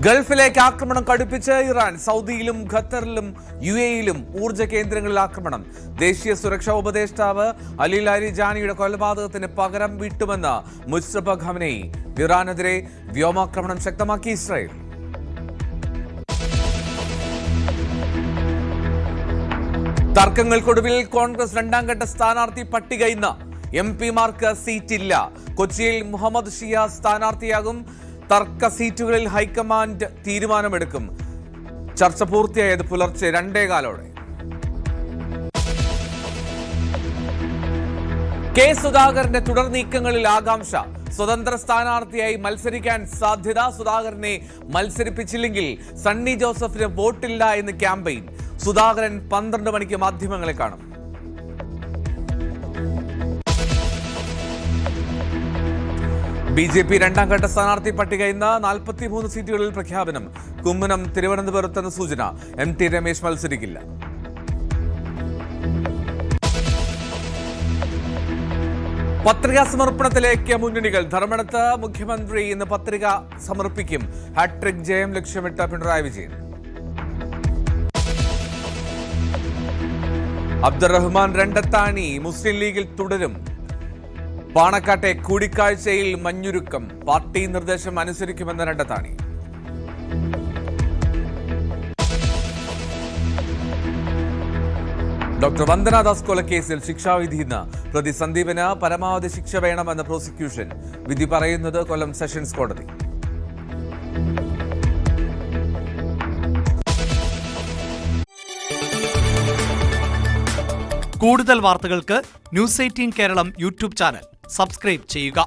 ഗൾഫിലേക്ക് ആക്രമണം കടുപ്പിച്ച് ഇറാൻ. സൗദിയിലും ഖത്തറിലും UAE-യിലും ഊർജ്ജ കേന്ദ്രങ്ങളിൽ ആക്രമണം. ദേശീയ സുരക്ഷാ ഉപദേഷ്ടാവ് അലി ലാരിജാനിയുടെ കൊലപാതകത്തിന് പകരം വീട്ടുമെന്ന് മുസ്തഫ ഖമനേയി. ഇറാനെതിരെ വ്യോമാക്രമണം ശക്തമാക്കി ഇസ്രായേൽ. തർക്കങ്ങൾക്കൊടുവിൽ കോൺഗ്രസ് രണ്ടാംഘട്ട സ്ഥാനാർത്ഥി പട്ടിക ഇന്ന്. MP-മാർക്ക് സീറ്റില്ല. കൊച്ചിയിൽ മുഹമ്മദ് ഷിയ സ്ഥാനാർത്ഥിയാകും. തർക്ക സീറ്റുകളിൽ ഹൈക്കമാൻഡ് തീരുമാനമെടുക്കും. ചർച്ച പൂർത്തിയായത് പുലർച്ചെ 2:15. കെ സുധാകരന്റെ തുടർ നീക്കങ്ങളിൽ ആകാംക്ഷ. സ്വതന്ത്ര സ്ഥാനാർത്ഥിയായി മത്സരിക്കാൻ സാധ്യത. സുധാകരനെ മത്സരിപ്പിച്ചില്ലെങ്കിൽ സണ്ണി ജോസഫിന് വോട്ടില്ല എന്ന് ക്യാമ്പയിൻ. സുധാകരൻ 12 മണിക്ക് മാധ്യമങ്ങളെ കാണും. BJP രണ്ടാംഘട്ട സ്ഥാനാർത്ഥി പട്ടിക ഇന്ന്. 43 സീറ്റുകളിൽ പ്രഖ്യാപനം. കുമ്മനം, തിരുവനന്തപുരത്തെന്ന് സൂചന. MT രമേശ് മത്സരിക്കില്ല. പത്രികാ സമർപ്പണത്തിലേക്ക് മുന്നണികൾ. ധർമ്മടത്ത് മുഖ്യമന്ത്രി ഇന്ന് പത്രിക സമർപ്പിക്കും. ഹാട്രിക് ജയം ലക്ഷ്യമിട്ട പിണറായി വിജയൻ. അബ്ദുറഹ്മാൻ രണ്ടത്താണി മുസ്ലിം ലീഗിൽ തുടരും. പാണക്കാട്ടെ കൂടിക്കാഴ്ചയിൽ മഞ്ഞുരുക്കം. പാർട്ടി നിർദ്ദേശം അനുസരിക്കുമെന്ന് രണ്ടത്താണി. ഡോക്ടർ വന്ദനാദാസ് കൊലക്കേസിൽ ശിക്ഷാവിധി ഇന്ന്. പ്രതി സന്ദീപിന് പരമാവധി ശിക്ഷ വേണമെന്ന് പ്രോസിക്യൂഷൻ. വിധി പറയുന്നത് കൊല്ലം സെഷൻസ് കോടതി. കൂടുതൽ വാർത്തകൾക്ക് News 18 Keralam YouTube channel subscribe ചെയ്യുക.